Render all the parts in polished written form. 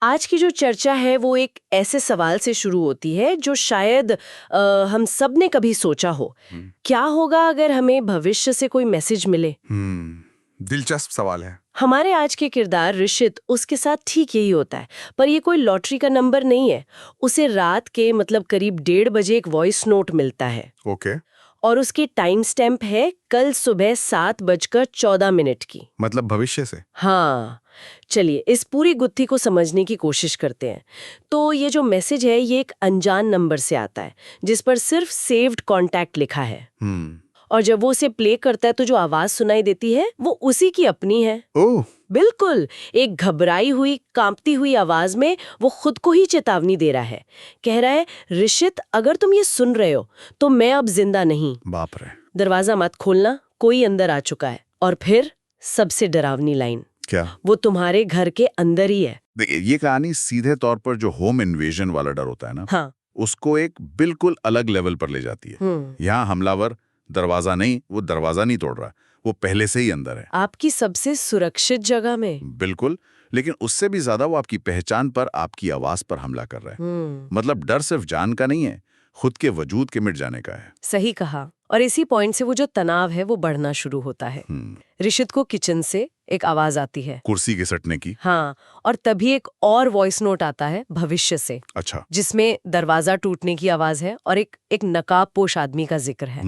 आज की जो चर्चा है वो एक ऐसे सवाल से शुरू होती है जो शायद हम सब ने कभी सोचा हो। क्या होगा अगर हमें भविष्य से कोई मैसेज मिले? दिलचस्प सवाल है। हमारे आज के किरदार ऋषित, उसके साथ ठीक यही होता है, पर ये कोई लॉटरी का नंबर नहीं है। उसे रात के मतलब करीब 1:30 एक वॉइस नोट मिलता है। ओके। और उसकी टाइम स्टैम्प है कल सुबह 7:14 की। मतलब भविष्य से। हाँ, चलिए इस पूरी गुत्थी को समझने की कोशिश करते हैं। तो ये जो मैसेज है ये एक अनजान नंबर से आता है जिस पर सिर्फ सेव्ड कॉन्टैक्ट लिखा है। और जब वो उसे प्ले करता है तो जो आवाज सुनाई देती है वो उसी की अपनी है। ओह, बिल्कुल, एक घबराई हुई कांपती हुई आवाज में वो खुद को ही चेतावनी दे रहा है। कह रहा है, ऋषित अगर तुम ये सुन रहे हो तो मैं अब जिंदा नहीं। बाप रे। दरवाजा मत खोलना, कोई अंदर आ चुका है। और फिर सबसे डरावनी लाइन, क्या? वो तुम्हारे घर के अंदर ही है। देखिए, ये कहानी सीधे तौर पर जो होम इन्वेजन वाला डर होता है ना, हाँ। उसको एक बिल्कुल अलग लेवल पर ले जाती है। यहाँ हमलावर दरवाजा नहीं, वो दरवाजा नहीं तोड़ रहा, वो पहले से ही अंदर है, आपकी सबसे सुरक्षित जगह में। बिल्कुल। लेकिन उससे भी ज्यादा वो आपकी पहचान पर, आपकी आवाज पर हमला कर रहा है। मतलब डर सिर्फ जान का नहीं है, खुद के वजूद के मिट जाने का है। सही कहा। और इसी पॉइंट से वो जो तनाव है वो बढ़ना शुरू होता है। ऋषित को किचन से एक आवाज आती है, कुर्सी के सटने की। हाँ, और तभी एक और वॉइस नोट आता है भविष्य से। अच्छा। जिसमें दरवाजा टूटने की आवाज है और एक नकाबपोश आदमी का जिक्र है।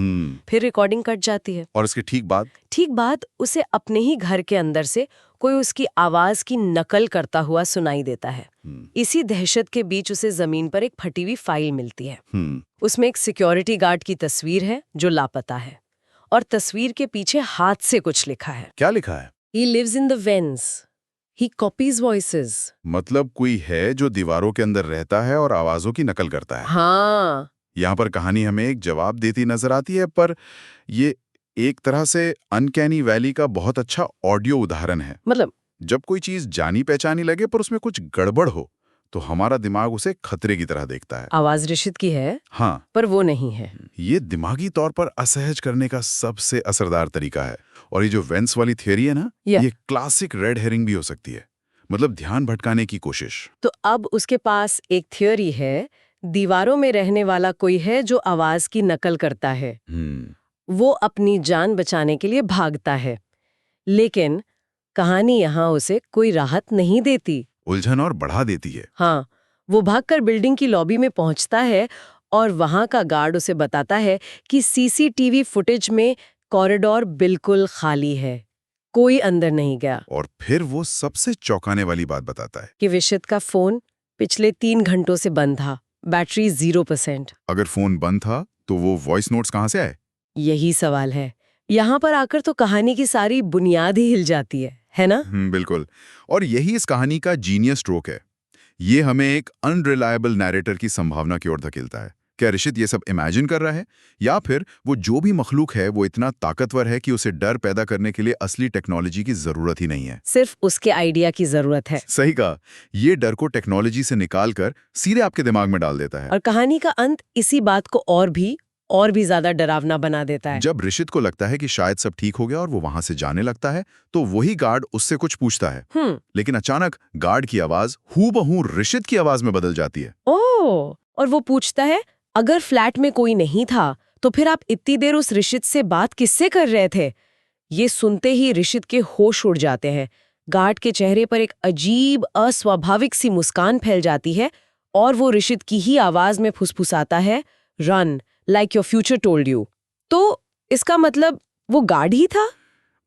फिर रिकॉर्डिंग कट जाती है और इसके ठीक बाद उसे अपने ही घर के अंदर से कोई उसकी आवाज की नकल करता हुआ सुनाई देता है। इसी दहशत के बीच उसे जमीन पर एक फटी हुई फाइल मिलती है। उसमें एक सिक्योरिटी गार्ड की तस्वीर है जो लापता है, और तस्वीर के पीछे हाथ से कुछ लिखा है। क्या लिखा है? He lives in the vents. He copies voices. मतलब कोई है जो दीवारों के अंदर रहता है और आवाजों की नकल करता है। हाँ। यहाँ पर कहानी हमें एक जवाब देती नजर आती है, पर ये एक तरह से अनकैनी वैली का बहुत अच्छा ऑडियो उदाहरण है। मतलब जब कोई चीज जानी पहचानी लगे पर उसमें कुछ गड़बड़ हो तो हमारा दिमाग उसे खतरे की तरह देखता है। आवाज ऋषित की है, हाँ, पर वो नहीं है। ये दिमागी तौर पर असहज करने का सबसे असरदार तरीका है। और ये जो वेंस वाली थियरी है ना, ये क्लासिक रेड हेरिंग भी हो सकती है, मतलब ध्यान भटकाने की कोशिश। तो अब उसके पास एक थियरी है, दीवारों में रहने वाला कोई है जो आवाज की नकल करता है। वो अपनी जान बचाने के लिए भागता है, लेकिन कहानी यहाँ उसे कोई राहत नहीं देती, उलझन और बढ़ा देती है। हाँ, वो भागकर बिल्डिंग की लॉबी में पहुंचता है और वहां का गार्ड उसे बताता है कि सीसीटीवी फुटेज में कॉरिडोर बिल्कुल खाली है, कोई अंदर नहीं गया। और फिर वो सबसे चौंकाने वाली बात बताता है कि ऋषित का फोन पिछले 3 घंटों से बंद था, बैटरी 0%। अगर फोन बंद था तो वो वॉइस नोट्स कहाँ से आए? यही सवाल है। यहाँ पर आकर तो कहानी की सारी बुनियाद ही हिल जाती है ना? बिल्कुल। और यही इस कहानी का जीनियस स्ट्रोक है। ये हमें एक अनरिलायबल नैरेटर की संभावना की ओर धकेलता है। क्या ऋषित ये सब इमेजिन कर रहा है, या फिर वो जो भी मखलूक है वो इतना ताकतवर है कि उसे डर पैदा करने के लिए असली टेक्नोलॉजी की जरूरत ही नहीं है, सिर्फ उसके आइडिया की जरूरत है। सही कहा। ये डर को टेक्नोलॉजी से निकालकर सीधे आपके दिमाग में डाल देता है। और कहानी का अंत इसी बात को और भी ज्यादा डरावना बना देता है। जब ऋषित को लगता है कि शायद सब ठीक हो गया और वो वहां से जाने लगता है, तो वही गार्ड उससे कुछ पूछता है। लेकिन अचानक गार्ड की आवाज हूबहू ऋषित की आवाज में बदल जाती है। ओह! और वो पूछता है, अगर फ्लैट में कोई नहीं था तो फिर आप इतनी देर उस ऋषित से बात किससे कर रहे थे? ये सुनते ही ऋषित के होश उड़ जाते हैं। गार्ड के चेहरे पर एक अजीब अस्वाभाविक सी मुस्कान फैल जाती है और वो ऋषित की ही आवाज में फुसफुसाता है, run like your future told you. तो इसका मतलब वो गार्ड ही था?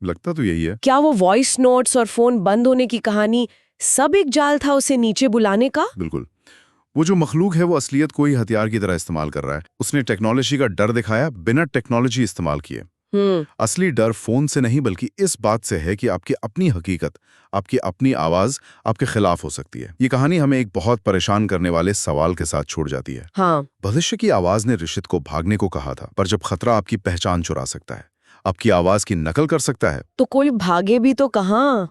लगता तो यही है। क्या वो वॉइस नोट्स और फोन बंद होने की कहानी सब एक जाल था उसे नीचे बुलाने का? बिल्कुल। वो जो मखलूक है वो असलियत को ही हथियार की तरह इस्तेमाल कर रहा है। उसने टेक्नोलॉजी का डर दिखाया बिना टेक्नोलॉजी इस्तेमाल किए। असली डर फोन से नहीं बल्कि इस बात से है कि आपकी अपनी हकीकत, आपकी अपनी आवाज आपके खिलाफ हो सकती है। ये कहानी हमें एक बहुत परेशान करने वाले सवाल के साथ छोड़ जाती है। हाँ। भविष्य की आवाज ने ऋषित को भागने को कहा था, पर जब खतरा आपकी पहचान चुरा सकता है, आपकी आवाज की नकल कर सकता है, तो कोई भागे भी तो कहाँ?